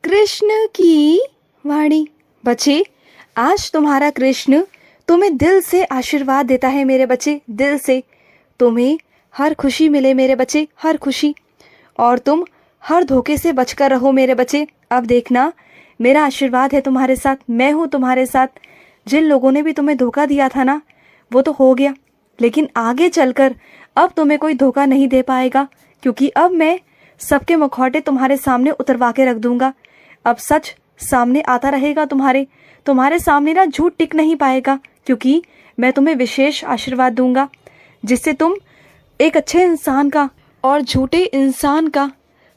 कृष्ण की वाणी। बच्चे, आज तुम्हारा कृष्ण तुम्हें दिल से आशीर्वाद देता है मेरे बच्चे, दिल से। तुम्हें हर खुशी मिले मेरे बच्चे, हर खुशी, और तुम हर धोखे से बचकर रहो मेरे बच्चे। अब देखना, मेरा आशीर्वाद है तुम्हारे साथ, मैं हूँ तुम्हारे साथ। जिन लोगों ने भी तुम्हें धोखा दिया था ना, वो तो हो गया, लेकिन आगे चलकर अब तुम्हें कोई धोखा नहीं दे पाएगा, क्योंकि अब मैं सबके मुखौटे तुम्हारे सामने उतरवा के रख दूंगा। अब सच सामने आता रहेगा तुम्हारे सामने ना झूठ टिक नहीं पाएगा, क्योंकि मैं तुम्हें विशेष आशीर्वाद दूंगा, जिससे तुम एक अच्छे इंसान का और झूठे इंसान का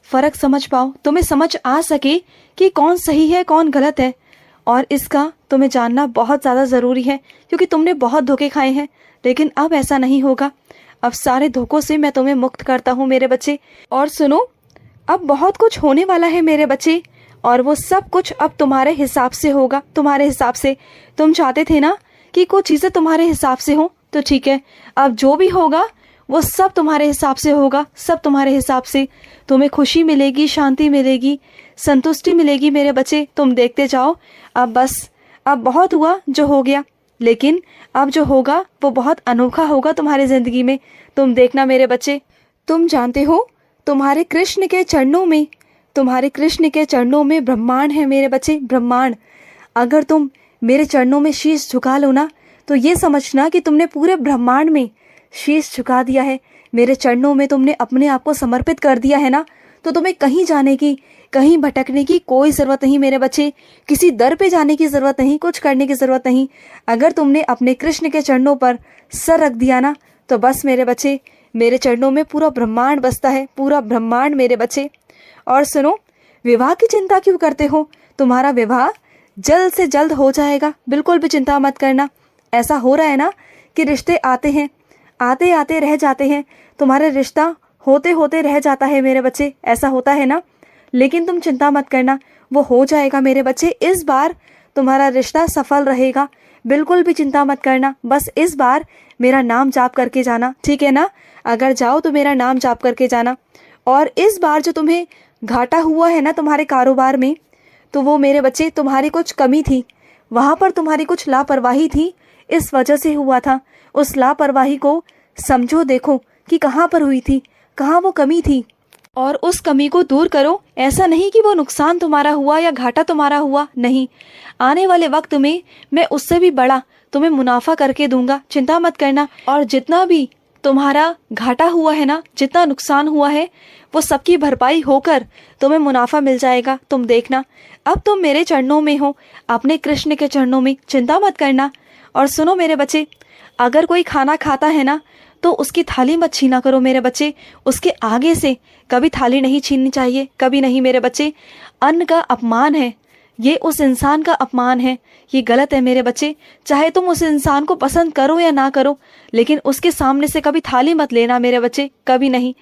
फ़र्क समझ पाओ। तुम्हें समझ आ सके कि कौन सही है कौन गलत है, और इसका तुम्हें जानना बहुत ज़्यादा ज़रूरी है, क्योंकि तुमने बहुत धोखे खाए हैं। लेकिन अब ऐसा नहीं होगा, अब सारे धोखों से मैं तुम्हें मुक्त करता हूँ मेरे बच्चे। और सुनो, अब बहुत कुछ होने वाला है मेरे बच्चे, और वो सब कुछ अब तुम्हारे हिसाब से होगा, तुम्हारे हिसाब से। तुम चाहते थे ना कि कुछ चीज़ें तुम्हारे हिसाब से हो, तो ठीक है, अब जो भी होगा वो सब तुम्हारे हिसाब से होगा, सब तुम्हारे हिसाब से। तुम्हें खुशी मिलेगी, शांति मिलेगी, संतुष्टि मिलेगी मेरे बच्चे। तुम देखते जाओ। अब बस, अब बहुत हुआ जो हो गया, लेकिन अब जो होगा वो बहुत अनोखा होगा तुम्हारी ज़िंदगी में। तुम देखना मेरे बच्चे। तुम जानते हो, तुम्हारे कृष्ण के चरणों में, तुम्हारे कृष्ण के चरणों में ब्रह्मांड है मेरे बच्चे, ब्रह्मांड। अगर तुम मेरे चरणों में शीश झुका लो ना, तो ये समझना कि तुमने पूरे ब्रह्मांड में शीश झुका दिया है। मेरे चरणों में तुमने अपने आप को समर्पित कर दिया है ना, तो तुम्हें कहीं जाने की, कहीं भटकने की कोई ज़रूरत नहीं मेरे बच्चे। किसी दर पे जाने की ज़रूरत नहीं, कुछ करने की ज़रूरत नहीं। अगर तुमने अपने कृष्ण के चरणों पर सर रख दिया ना, तो बस मेरे बच्चे, मेरे चरणों में पूरा ब्रह्मांड बसता है, पूरा ब्रह्मांड मेरे बच्चे। और सुनो, विवाह की चिंता क्यों करते हो? तुम्हारा विवाह जल्द से जल्द हो जाएगा, बिल्कुल भी चिंता मत करना। ऐसा हो रहा है ना कि रिश्ते आते हैं, आते आते रह जाते हैं, तुम्हारे रिश्ता होते होते रह जाता है मेरे बच्चे, ऐसा होता है ना। लेकिन तुम चिंता मत करना, वो हो जाएगा मेरे बच्चे। इस बार तुम्हारा रिश्ता सफल रहेगा, बिल्कुल भी चिंता मत करना। बस इस बार मेरा नाम जाप करके जाना, ठीक है ना? अगर जाओ तो मेरा नाम जाप करके जाना। और इस बार जो तुम्हें घाटा हुआ है ना तुम्हारे कारोबार में, तो वो मेरे बच्चे तुम्हारी कुछ कमी थी, वहाँ पर तुम्हारी कुछ लापरवाही थी, इस वजह से हुआ था। उस लापरवाही को समझो, देखो कि कहाँ पर हुई थी, कहाँ वो कमी थी, और उस कमी को दूर करो। ऐसा नहीं कि वो नुकसान तुम्हारा हुआ या घाटा तुम्हारा हुआ, नहीं। आने वाले वक्त में मैं उससे भी बड़ा तुम्हें मुनाफा करके दूंगा, चिंता मत करना। और जितना भी तुम्हारा घाटा हुआ है ना, जितना नुकसान हुआ है, वो सबकी भरपाई होकर तुम्हें मुनाफा मिल जाएगा। तुम देखना, अब तुम मेरे चरणों में हो, अपने कृष्ण के चरणों में, चिंता मत करना। और सुनो मेरे बच्चे, अगर कोई खाना खाता है ना, तो उसकी थाली मत छीना करो मेरे बच्चे। उसके आगे से कभी थाली नहीं छीननी चाहिए, कभी नहीं मेरे बच्चे। अन्न का अपमान है ये, उस इंसान का अपमान है, ये गलत है मेरे बच्चे। चाहे तुम उस इंसान को पसंद करो या ना करो, लेकिन उसके सामने से कभी थाली मत लेना मेरे बच्चे, कभी नहीं।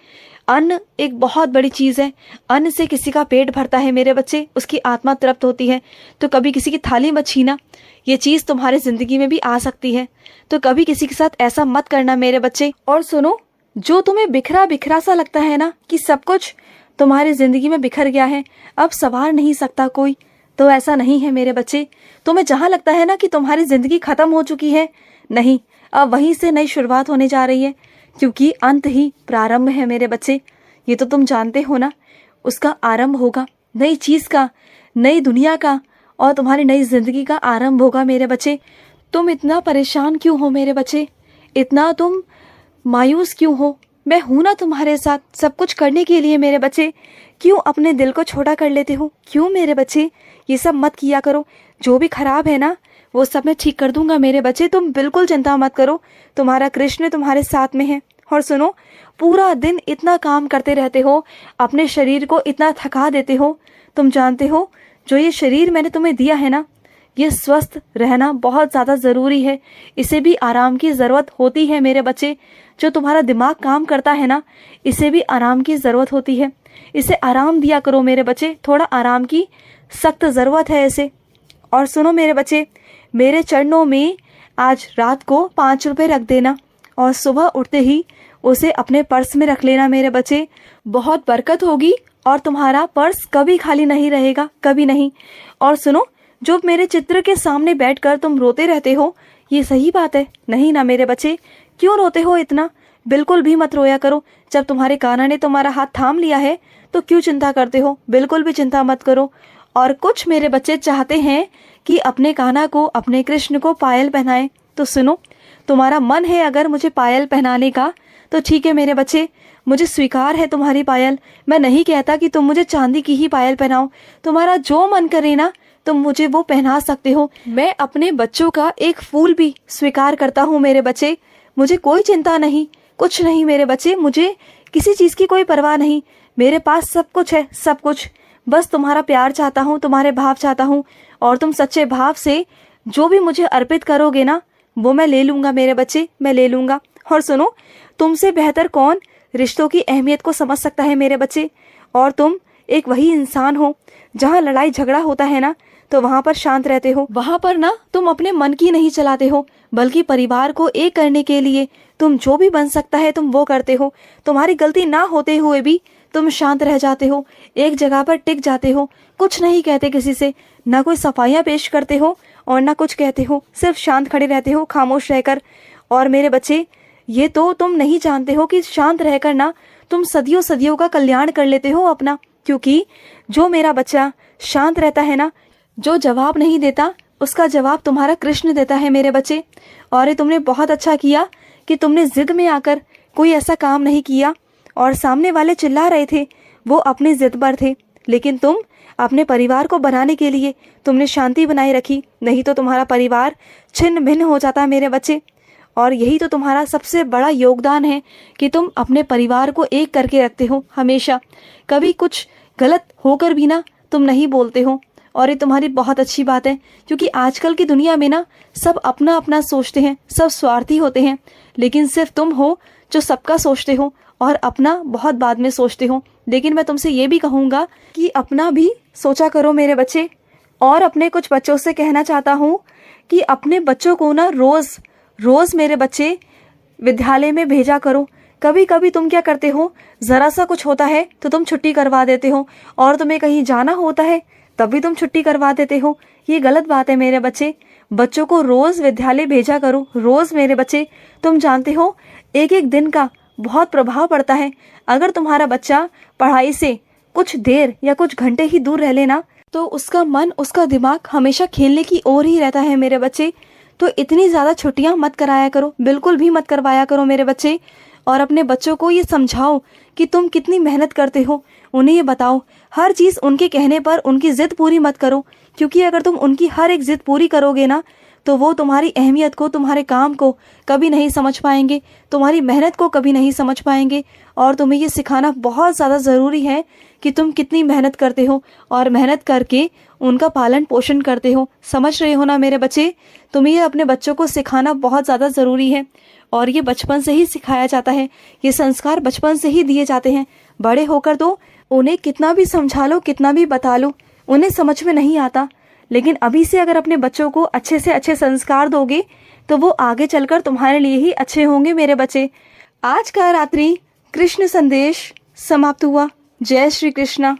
अन्न एक बहुत बड़ी चीज़ है, अन्न से किसी का पेट भरता है मेरे बच्चे, उसकी आत्मा तृप्त होती है। तो कभी किसी की थाली मत छीना, ये चीज़ तुम्हारी ज़िंदगी में भी आ सकती है, तो कभी किसी के साथ ऐसा मत करना मेरे बच्चे। और सुनो, जो तुम्हें बिखरा बिखरा सा लगता है ना, कि सब कुछ तुम्हारी ज़िंदगी में बिखर गया है, अब संवार नहीं सकता कोई, तो ऐसा नहीं है मेरे बच्चे। तुम्हें जहाँ लगता है ना कि तुम्हारी ज़िंदगी ख़त्म हो चुकी है, नहीं, अब वहीं से नई शुरुआत होने जा रही है, क्योंकि अंत ही प्रारंभ है मेरे बच्चे। ये तो तुम जानते हो ना, उसका आरंभ होगा, नई चीज़ का, नई दुनिया का, और तुम्हारी नई ज़िंदगी का आरंभ होगा मेरे बच्चे। तुम इतना परेशान क्यों हो मेरे बच्चे? इतना तुम मायूस क्यों हो? मैं हूं ना तुम्हारे साथ सब कुछ करने के लिए मेरे बच्चे। क्यों अपने दिल को छोटा कर लेते हो? क्यों मेरे बच्चे? ये सब मत किया करो। जो भी खराब है ना, वो सब मैं ठीक कर दूंगा मेरे बच्चे, तुम बिल्कुल चिंता मत करो। तुम्हारा कृष्ण तुम्हारे साथ में है। और सुनो, पूरा दिन इतना काम करते रहते हो, अपने शरीर को इतना थका देते हो। तुम जानते हो, जो ये शरीर मैंने तुम्हें दिया है ना, ये स्वस्थ रहना बहुत ज़्यादा ज़रूरी है। इसे भी आराम की ज़रूरत होती है मेरे बच्चे। जो तुम्हारा दिमाग काम करता है ना, इसे भी आराम की ज़रूरत होती है। इसे आराम दिया करो मेरे बच्चे, थोड़ा आराम की सख्त ज़रूरत है इसे। और सुनो मेरे बच्चे, मेरे चरणों में आज रात को 5 रुपये रख देना, और सुबह उठते ही उसे अपने पर्स में रख लेना मेरे बच्चे। बहुत बरकत होगी और तुम्हारा पर्स कभी खाली नहीं रहेगा, कभी नहीं। और सुनो, जो मेरे चित्र के सामने बैठकर तुम रोते रहते हो, ये सही बात है? नहीं ना मेरे बच्चे, क्यों रोते हो इतना? बिल्कुल भी मत रोया करो। जब तुम्हारे कान्हा ने तुम्हारा हाथ थाम लिया है तो क्यों चिंता करते हो? बिल्कुल भी चिंता मत करो। और कुछ मेरे बच्चे चाहते हैं कि अपने कान्हा को, अपने कृष्ण को पायल पहनाएं। तो सुनो, तुम्हारा मन है अगर मुझे पायल पहनाने का तो ठीक है मेरे बच्चे, मुझे स्वीकार है तुम्हारी पायल। मैं नहीं कहता कि तुम मुझे चांदी की ही पायल पहनाओ, तुम्हारा जो मन करे ना तुम मुझे वो पहना सकते हो। मैं अपने बच्चों का एक फूल भी स्वीकार करता हूँ मेरे बच्चे, मुझे कोई चिंता नहीं, कुछ नहीं मेरे बच्चे, मुझे किसी चीज़ की कोई परवाह नहीं। मेरे पास सब कुछ है, सब कुछ। बस तुम्हारा प्यार चाहता हूँ, तुम्हारे भाव चाहता हूँ, और तुम सच्चे भाव से जो भी मुझे अर्पित करोगे ना वो मैं ले लूँगा मेरे बच्चे, मैं ले लूँगा। और सुनो, तुमसे बेहतर कौन रिश्तों की अहमियत को समझ सकता है मेरे बच्चे? और तुम एक वही इंसान हो, जहाँ लड़ाई झगड़ा होता है ना तो वहाँ पर शांत रहते हो। वहाँ पर ना तुम अपने मन की नहीं चलाते हो, बल्कि परिवार को एक करने के लिए तुम जो भी बन सकता है तुम वो करते हो। तुम्हारी गलती ना होते हुए भी तुम शांत रह जाते हो, एक जगह पर टिक जाते हो, कुछ नहीं कहते किसी से, ना कोई सफाइयाँ पेश करते हो और ना कुछ कहते हो, सिर्फ शांत खड़े रहते हो खामोश रहकर। और मेरे बच्चे, ये तो तुम नहीं जानते हो कि शांत रहकर ना तुम सदियों सदियों का कल्याण कर लेते हो अपना। क्योंकि जो मेरा बच्चा शांत रहता है ना, जो जवाब नहीं देता उसका जवाब तुम्हारा कृष्ण देता है मेरे बच्चे। और ये तुमने बहुत अच्छा किया कि तुमने जिद में आकर कोई ऐसा काम नहीं किया, और सामने वाले चिल्ला रहे थे वो अपनी जिद पर थे, लेकिन तुम अपने परिवार को बनाने के लिए तुमने शांति बनाए रखी, नहीं तो तुम्हारा परिवार छिन्न भिन्न हो जाता मेरे बच्चे। और यही तो तुम्हारा सबसे बड़ा योगदान है कि तुम अपने परिवार को एक करके रखते हो हमेशा। कभी कुछ गलत होकर भी ना तुम नहीं बोलते हो, और ये तुम्हारी बहुत अच्छी बात है। क्योंकि आजकल की दुनिया में ना सब अपना अपना सोचते हैं, सब स्वार्थी होते हैं, लेकिन सिर्फ तुम हो जो सबका सोचते हो और अपना बहुत बाद में सोचते हो। लेकिन मैं तुमसे ये भी कहूँगा कि अपना भी सोचा करो मेरे बच्चे। और अपने कुछ बच्चों से कहना चाहता हूँ कि अपने बच्चों को ना रोज़ रोज़ मेरे बच्चे विद्यालय में भेजा करो। कभी कभी तुम क्या करते हो, ज़रा सा कुछ होता है तो तुम छुट्टी करवा देते हो, और तुम्हें कहीं जाना होता है तब भी तुम छुट्टी करवा देते हो। ये गलत बात है मेरे बच्चे। बच्चों को रोज़ विद्यालय भेजा करो, रोज़ मेरे बच्चे। तुम जानते हो एक एक दिन का बहुत प्रभाव पड़ता है। अगर तुम्हारा बच्चा पढ़ाई से कुछ देर या कुछ घंटे ही दूर रह लेना तो उसका मन, उसका दिमाग हमेशा खेलने की ओर ही रहता है मेरे बच्चे। तो इतनी ज़्यादा छुट्टियां मत कराया करो, बिल्कुल भी मत करवाया करो मेरे बच्चे। और अपने बच्चों को ये समझाओ कि तुम कितनी मेहनत करते हो, उन्हें ये बताओ। हर चीज़ उनके कहने पर उनकी ज़िद पूरी मत करो, क्योंकि अगर तुम उनकी हर एक ज़िद पूरी करोगे ना तो वो तुम्हारी अहमियत को, तुम्हारे काम को कभी नहीं समझ पाएंगे, तुम्हारी मेहनत को कभी नहीं समझ पाएंगे। और तुम्हें ये सिखाना बहुत ज़्यादा ज़रूरी है कि तुम कितनी मेहनत करते हो और मेहनत करके उनका पालन पोषण करते हो। समझ रहे हो ना मेरे बच्चे? तुम्हें ये अपने बच्चों को सिखाना बहुत ज़्यादा ज़रूरी है, और ये बचपन से ही सिखाया जाता है, ये संस्कार बचपन से ही दिए जाते हैं। बड़े होकर तो उन्हें कितना भी समझा लो, कितना भी बता लो, उन्हें समझ में नहीं आता। लेकिन अभी से अगर अपने बच्चों को अच्छे से अच्छे संस्कार दोगे तो वो आगे चलकर तुम्हारे लिए ही अच्छे होंगे मेरे बच्चे। आज का रात्रि कृष्ण संदेश समाप्त हुआ। जय श्री कृष्णा।